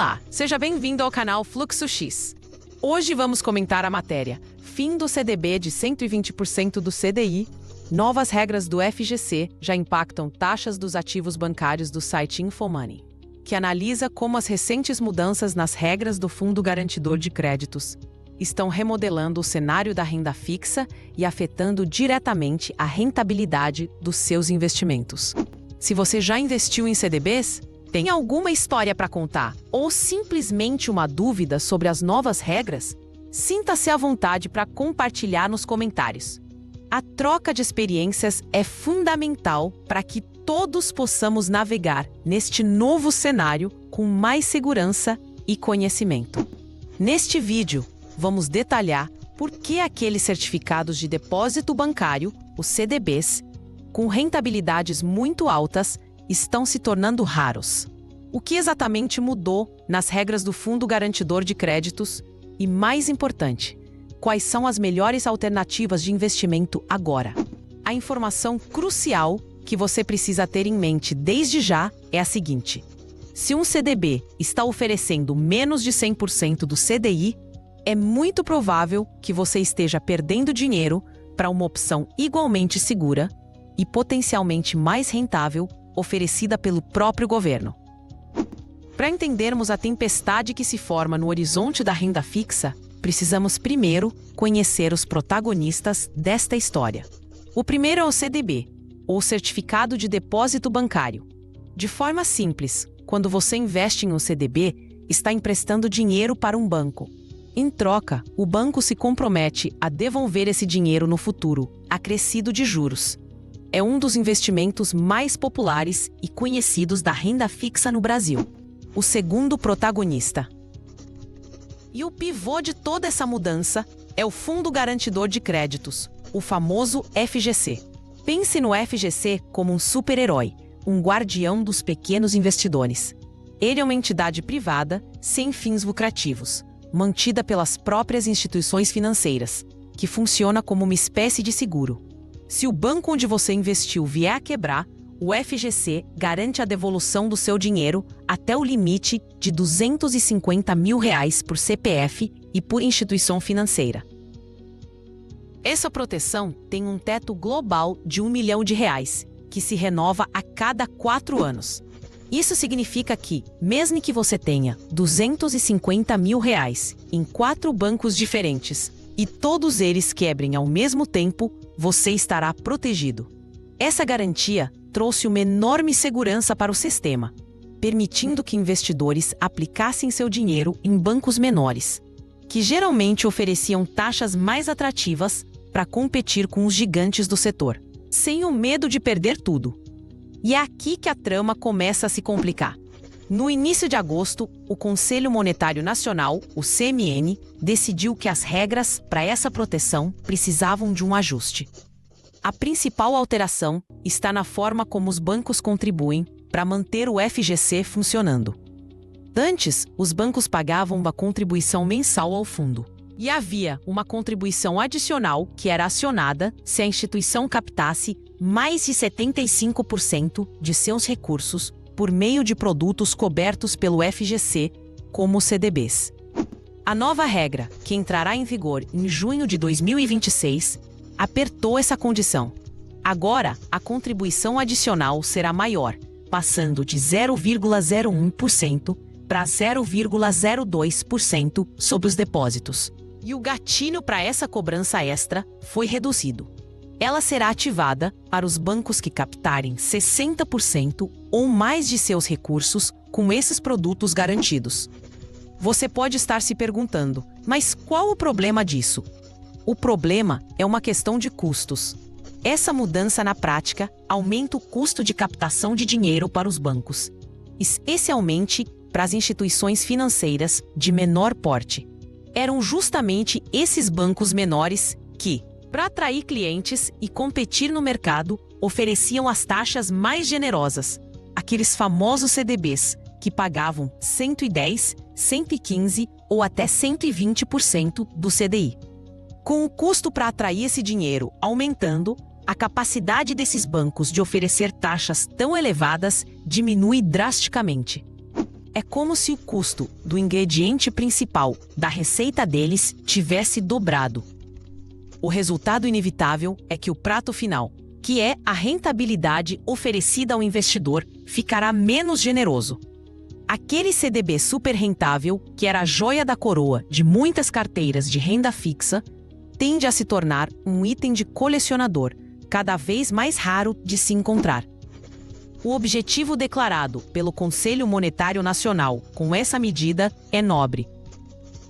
Olá, seja bem-vindo ao canal Fluxo X. Hoje vamos comentar a matéria Fim do CDB de 120% do CDI. Novas regras do FGC já impactam taxas dos ativos bancários do site Infomoney, que analisa como as recentes mudanças nas regras do Fundo Garantidor de Créditos estão remodelando o cenário da renda fixa e afetando diretamente a rentabilidade dos seus investimentos. Se você já investiu em CDBs, tem alguma história para contar ou simplesmente uma dúvida sobre as novas regras? Sinta-se à vontade para compartilhar nos comentários. A troca de experiências é fundamental para que todos possamos navegar neste novo cenário com mais segurança e conhecimento. Neste vídeo, vamos detalhar por que aqueles certificados de depósito bancário, os CDBs, com rentabilidades muito altas, estão se tornando raros. O que exatamente mudou nas regras do Fundo Garantidor de Créditos? E, mais importante, quais são as melhores alternativas de investimento agora? A informação crucial que você precisa ter em mente desde já é a seguinte: se um CDB está oferecendo menos de 100% do CDI, é muito provável que você esteja perdendo dinheiro para uma opção igualmente segura e potencialmente mais rentável oferecida pelo próprio governo. Para entendermos a tempestade que se forma no horizonte da renda fixa, precisamos primeiro conhecer os protagonistas desta história. O primeiro é o CDB, ou Certificado de Depósito Bancário. De forma simples, quando você investe em um CDB, está emprestando dinheiro para um banco. Em troca, o banco se compromete a devolver esse dinheiro no futuro, acrescido de juros. É um dos investimentos mais populares e conhecidos da renda fixa no Brasil. O segundo protagonista. E o pivô de toda essa mudança é o Fundo Garantidor de Créditos, o famoso FGC. Pense no FGC como um super-herói, um guardião dos pequenos investidores. Ele é uma entidade privada, sem fins lucrativos, mantida pelas próprias instituições financeiras, que funciona como uma espécie de seguro. Se o banco onde você investiu vier a quebrar, o FGC garante a devolução do seu dinheiro até o limite de R$ 250 mil por CPF e por instituição financeira. Essa proteção tem um teto global de R$ 1 milhão, que se renova a cada 4 anos. Isso significa que, mesmo que você tenha R$ 250 mil em 4 bancos diferentes e todos eles quebrem ao mesmo tempo, você estará protegido. Essa garantia trouxe uma enorme segurança para o sistema, permitindo que investidores aplicassem seu dinheiro em bancos menores, que geralmente ofereciam taxas mais atrativas para competir com os gigantes do setor, sem o medo de perder tudo. E é aqui que a trama começa a se complicar. No início de agosto, o Conselho Monetário Nacional, o CMN, decidiu que as regras para essa proteção precisavam de um ajuste. A principal alteração está na forma como os bancos contribuem para manter o FGC funcionando. Antes, os bancos pagavam uma contribuição mensal ao fundo. E havia uma contribuição adicional que era acionada se a instituição captasse mais de 75% de seus recursos por meio de produtos cobertos pelo FGC, como os CDBs. A nova regra, que entrará em vigor em junho de 2026, apertou essa condição. Agora, a contribuição adicional será maior, passando de 0,01% para 0,02% sobre os depósitos. E o gatilho para essa cobrança extra foi reduzido. Ela será ativada para os bancos que captarem 60% ou mais de seus recursos com esses produtos garantidos. Você pode estar se perguntando, mas qual o problema disso? O problema é uma questão de custos. Essa mudança na prática aumenta o custo de captação de dinheiro para os bancos, especialmente para as instituições financeiras de menor porte. Eram justamente esses bancos menores que, para atrair clientes e competir no mercado, ofereciam as taxas mais generosas, aqueles famosos CDBs, que pagavam 110, 115 ou até 120% do CDI. Com o custo para atrair esse dinheiro aumentando, a capacidade desses bancos de oferecer taxas tão elevadas diminui drasticamente. É como se o custo do ingrediente principal da receita deles tivesse dobrado. O resultado inevitável é que o prato final, que é a rentabilidade oferecida ao investidor, ficará menos generoso. Aquele CDB super rentável, que era a joia da coroa de muitas carteiras de renda fixa, tende a se tornar um item de colecionador, cada vez mais raro de se encontrar. O objetivo declarado pelo Conselho Monetário Nacional com essa medida é nobre: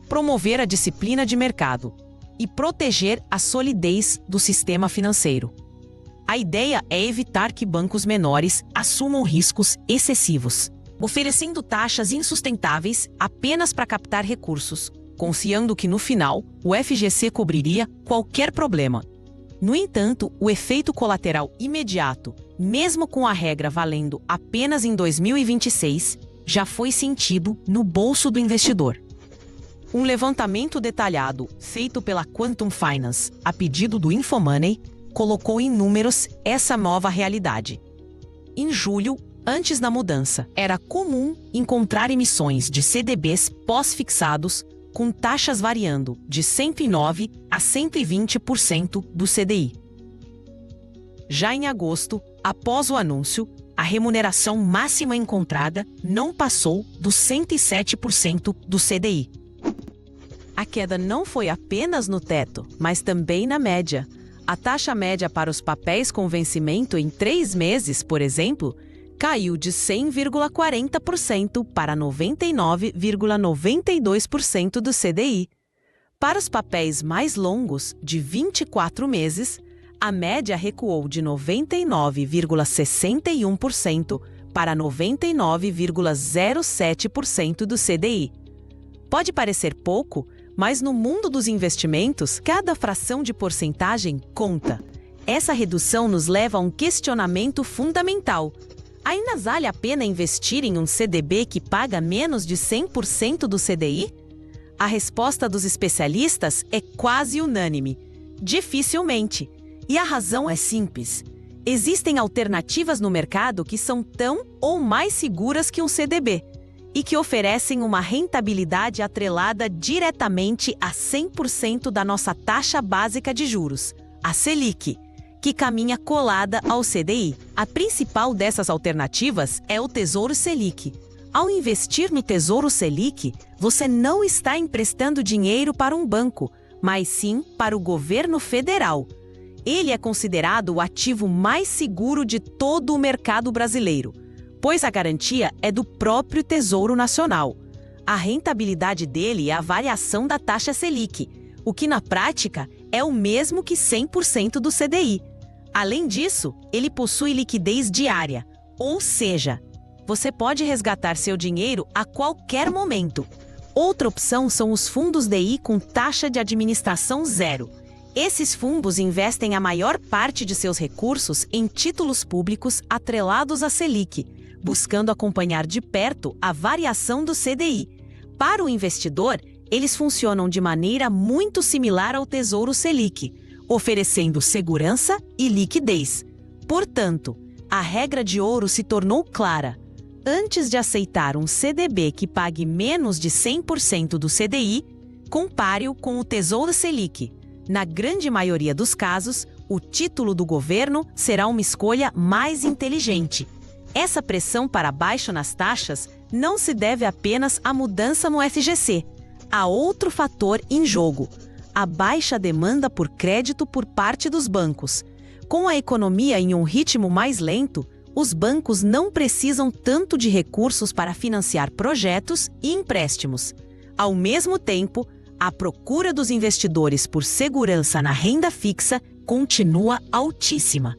promover a disciplina de mercado e proteger a solidez do sistema financeiro. A ideia é evitar que bancos menores assumam riscos excessivos, oferecendo taxas insustentáveis apenas para captar recursos, confiando que no final o FGC cobriria qualquer problema. No entanto, o efeito colateral imediato, mesmo com a regra valendo apenas em 2026, já foi sentido no bolso do investidor. Um levantamento detalhado feito pela Quantum Finance, a pedido do Infomoney, colocou em números essa nova realidade. Em julho, antes da mudança, era comum encontrar emissões de CDBs pós-fixados com taxas variando de 109% a 120% do CDI. Já em agosto, após o anúncio, a remuneração máxima encontrada não passou dos 107% do CDI. A queda não foi apenas no teto, mas também na média. A taxa média para os papéis com vencimento em 3 meses, por exemplo, caiu de 100,40% para 99,92% do CDI. Para os papéis mais longos, de 24 meses, a média recuou de 99,61% para 99,07% do CDI. Pode parecer pouco, mas no mundo dos investimentos, cada fração de porcentagem conta. Essa redução nos leva a um questionamento fundamental. Ainda vale a pena investir em um CDB que paga menos de 100% do CDI? A resposta dos especialistas é quase unânime: dificilmente. E a razão é simples. Existem alternativas no mercado que são tão ou mais seguras que um CDB e que oferecem uma rentabilidade atrelada diretamente a 100% da nossa taxa básica de juros, a Selic, que caminha colada ao CDI. A principal dessas alternativas é o Tesouro Selic. Ao investir no Tesouro Selic, você não está emprestando dinheiro para um banco, mas sim para o governo federal. Ele é considerado o ativo mais seguro de todo o mercado brasileiro, pois a garantia é do próprio Tesouro Nacional. A rentabilidade dele é a variação da taxa Selic, o que na prática é o mesmo que 100% do CDI. Além disso, ele possui liquidez diária, ou seja, você pode resgatar seu dinheiro a qualquer momento. Outra opção são os fundos DI com taxa de administração zero. Esses fundos investem a maior parte de seus recursos em títulos públicos atrelados à Selic, buscando acompanhar de perto a variação do CDI. Para o investidor, eles funcionam de maneira muito similar ao Tesouro Selic, oferecendo segurança e liquidez. Portanto, a regra de ouro se tornou clara. Antes de aceitar um CDB que pague menos de 100% do CDI, compare-o com o Tesouro Selic. Na grande maioria dos casos, o título do governo será uma escolha mais inteligente. Essa pressão para baixo nas taxas não se deve apenas à mudança no FGC. Há outro fator em jogo: a baixa demanda por crédito por parte dos bancos. Com a economia em um ritmo mais lento, os bancos não precisam tanto de recursos para financiar projetos e empréstimos. Ao mesmo tempo, a procura dos investidores por segurança na renda fixa continua altíssima.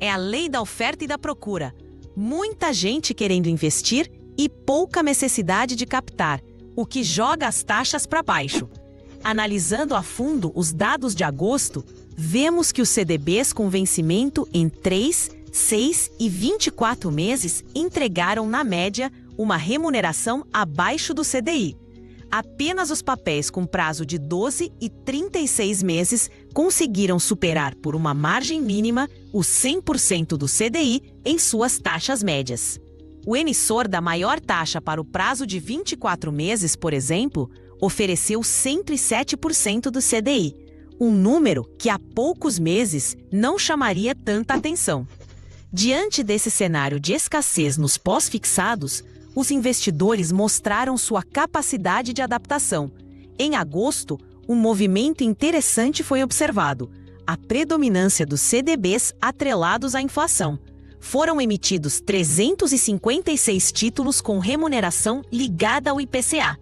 É a lei da oferta e da procura. Muita gente querendo investir e pouca necessidade de captar, o que joga as taxas para baixo. Analisando a fundo os dados de agosto, vemos que os CDBs com vencimento em 3, 6 e 24 meses entregaram, na média, uma remuneração abaixo do CDI. Apenas os papéis com prazo de 12 e 36 meses conseguiram superar por uma margem mínima os 100% do CDI em suas taxas médias. O emissor da maior taxa para o prazo de 24 meses, por exemplo, ofereceu 107% do CDI, um número que há poucos meses não chamaria tanta atenção. Diante desse cenário de escassez nos pós-fixados, os investidores mostraram sua capacidade de adaptação. Em agosto, um movimento interessante foi observado: a predominância dos CDBs atrelados à inflação. Foram emitidos 356 títulos com remuneração ligada ao IPCA.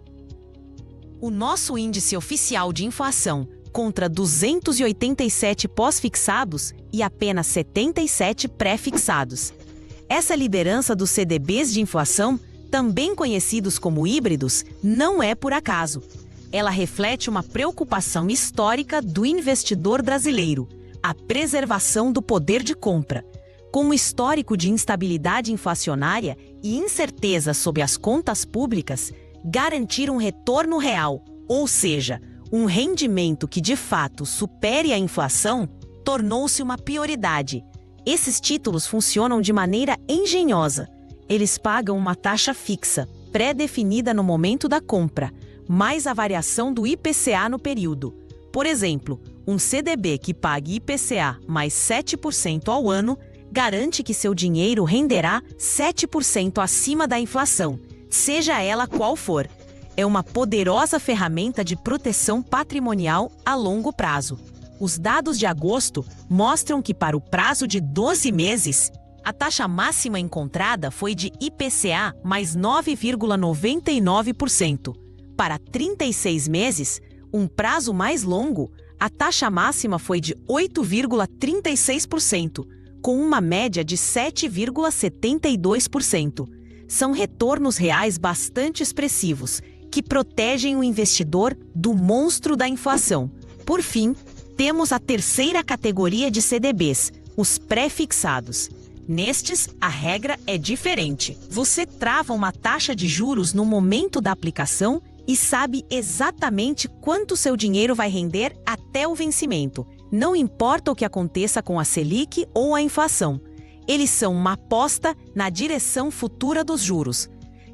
O nosso índice oficial de inflação, contra 287 pós-fixados e apenas 77 pré-fixados. Essa liderança dos CDBs de inflação, também conhecidos como híbridos, não é por acaso. Ela reflete uma preocupação histórica do investidor brasileiro: a preservação do poder de compra. Com um histórico de instabilidade inflacionária e incerteza sobre as contas públicas, garantir um retorno real, ou seja, um rendimento que de fato supere a inflação, tornou-se uma prioridade. Esses títulos funcionam de maneira engenhosa. Eles pagam uma taxa fixa, pré-definida no momento da compra, mais a variação do IPCA no período. Por exemplo, um CDB que pague IPCA mais 7% ao ano garante que seu dinheiro renderá 7% acima da inflação, seja ela qual for. É uma poderosa ferramenta de proteção patrimonial a longo prazo. Os dados de agosto mostram que, para o prazo de 12 meses, a taxa máxima encontrada foi de IPCA mais 9,99%. Para 36 meses, um prazo mais longo, a taxa máxima foi de 8,36%, com uma média de 7,72%. São retornos reais bastante expressivos, que protegem o investidor do monstro da inflação. Por fim, temos a terceira categoria de CDBs, os pré-fixados. Nestes, a regra é diferente. Você trava uma taxa de juros no momento da aplicação e sabe exatamente quanto seu dinheiro vai render até o vencimento. Não importa o que aconteça com a Selic ou a inflação. Eles são uma aposta na direção futura dos juros.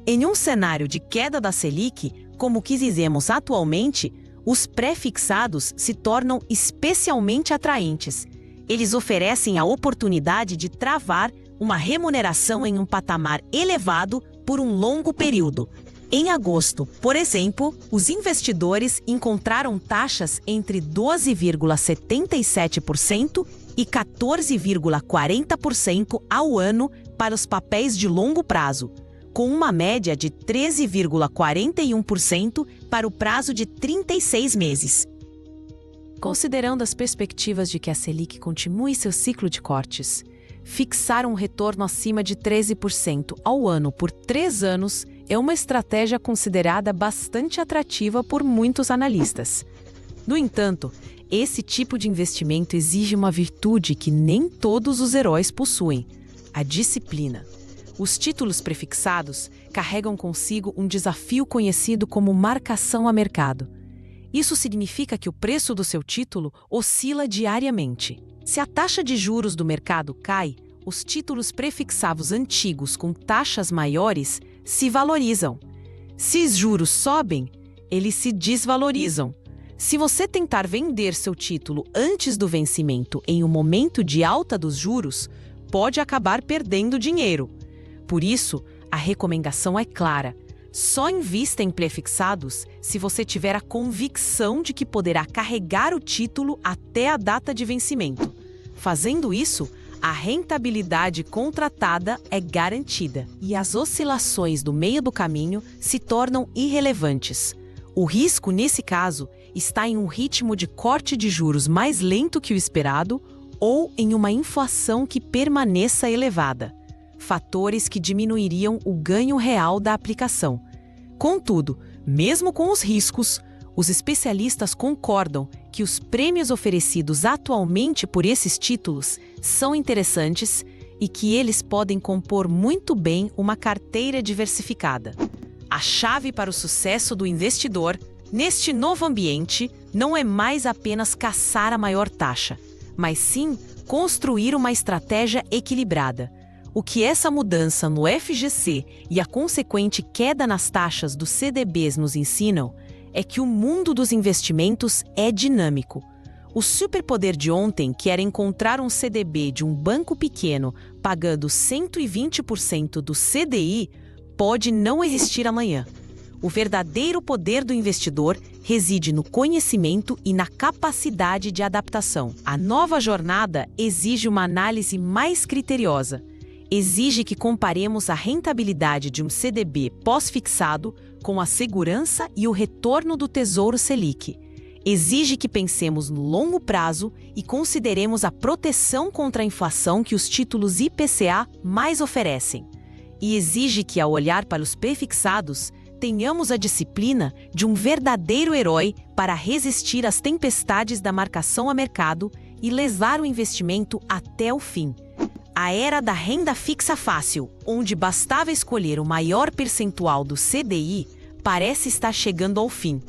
Em um cenário de queda da Selic, como o que vivemos atualmente, os pré-fixados se tornam especialmente atraentes. Eles oferecem a oportunidade de travar uma remuneração em um patamar elevado por um longo período. Em agosto, por exemplo, os investidores encontraram taxas entre 12,77% e 14,40% ao ano para os papéis de longo prazo, com uma média de 13,41% para o prazo de 36 meses. Considerando as perspectivas de que a Selic continue seu ciclo de cortes, fixar um retorno acima de 13% ao ano por 3 anos é uma estratégia considerada bastante atrativa por muitos analistas. No entanto, esse tipo de investimento exige uma virtude que nem todos os heróis possuem: a disciplina. Os títulos prefixados carregam consigo um desafio conhecido como marcação a mercado. Isso significa que o preço do seu título oscila diariamente. Se a taxa de juros do mercado cai, os títulos prefixados antigos com taxas maiores se valorizam. Se os juros sobem, eles se desvalorizam. Se você tentar vender seu título antes do vencimento em um momento de alta dos juros, pode acabar perdendo dinheiro. Por isso, a recomendação é clara: só invista em prefixados se você tiver a convicção de que poderá carregar o título até a data de vencimento. Fazendo isso, a rentabilidade contratada é garantida e as oscilações do meio do caminho se tornam irrelevantes. O risco, nesse caso, está em um ritmo de corte de juros mais lento que o esperado ou em uma inflação que permaneça elevada, fatores que diminuiriam o ganho real da aplicação. Contudo, mesmo com os riscos, os especialistas concordam que os prêmios oferecidos atualmente por esses títulos são interessantes e que eles podem compor muito bem uma carteira diversificada. A chave para o sucesso do investidor, neste novo ambiente, não é mais apenas caçar a maior taxa, mas sim construir uma estratégia equilibrada. O que essa mudança no FGC e a consequente queda nas taxas dos CDBs nos ensinam é que o mundo dos investimentos é dinâmico. O superpoder de ontem, que era encontrar um CDB de um banco pequeno pagando 120% do CDI, pode não existir amanhã. O verdadeiro poder do investidor reside no conhecimento e na capacidade de adaptação. A nova jornada exige uma análise mais criteriosa. Exige que comparemos a rentabilidade de um CDB pós-fixado com a segurança e o retorno do Tesouro Selic. Exige que pensemos no longo prazo e consideremos a proteção contra a inflação que os títulos IPCA mais oferecem. E exige que, ao olhar para os prefixados, tenhamos a disciplina de um verdadeiro herói para resistir às tempestades da marcação a mercado e levar o investimento até o fim. A era da renda fixa fácil, onde bastava escolher o maior percentual do CDI, parece estar chegando ao fim.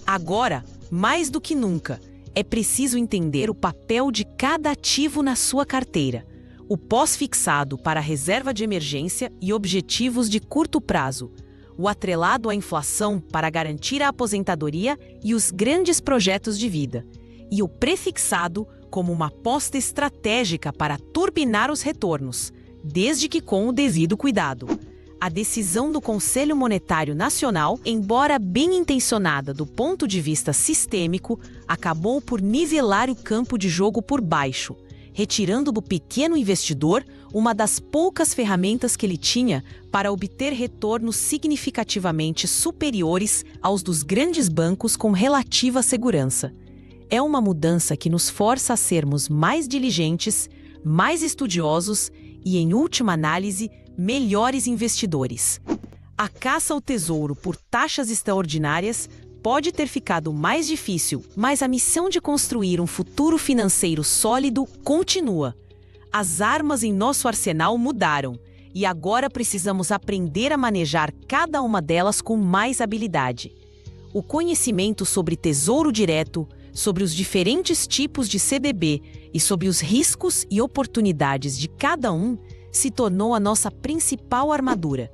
Agora, mais do que nunca, é preciso entender o papel de cada ativo na sua carteira. O pós-fixado para reserva de emergência e objetivos de curto prazo. O atrelado à inflação para garantir a aposentadoria e os grandes projetos de vida. E o prefixado como uma aposta estratégica para turbinar os retornos, desde que com o devido cuidado. A decisão do Conselho Monetário Nacional, embora bem intencionada do ponto de vista sistêmico, acabou por nivelar o campo de jogo por baixo, retirando do pequeno investidor uma das poucas ferramentas que ele tinha para obter retornos significativamente superiores aos dos grandes bancos com relativa segurança. É uma mudança que nos força a sermos mais diligentes, mais estudiosos e, em última análise, melhores investidores. A caça ao tesouro por taxas extraordinárias pode ter ficado mais difícil, mas a missão de construir um futuro financeiro sólido continua. As armas em nosso arsenal mudaram e agora precisamos aprender a manejar cada uma delas com mais habilidade. O conhecimento sobre tesouro direto, sobre os diferentes tipos de CDB e sobre os riscos e oportunidades de cada um se tornou a nossa principal armadura.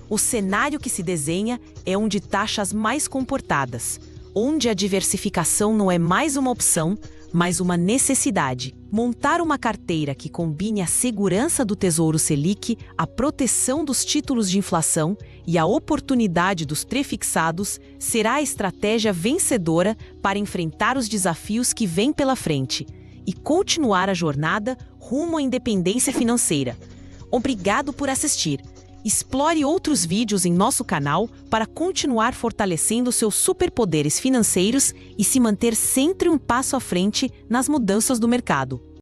O cenário que se desenha é um de taxas mais comportadas, onde a diversificação não é mais uma opção, mas uma necessidade. Montar uma carteira que combine a segurança do Tesouro Selic, a proteção dos títulos de inflação e a oportunidade dos prefixados será a estratégia vencedora para enfrentar os desafios que vêm pela frente e continuar a jornada rumo à independência financeira. Obrigado por assistir. Explore outros vídeos em nosso canal para continuar fortalecendo seus superpoderes financeiros e se manter sempre um passo à frente nas mudanças do mercado.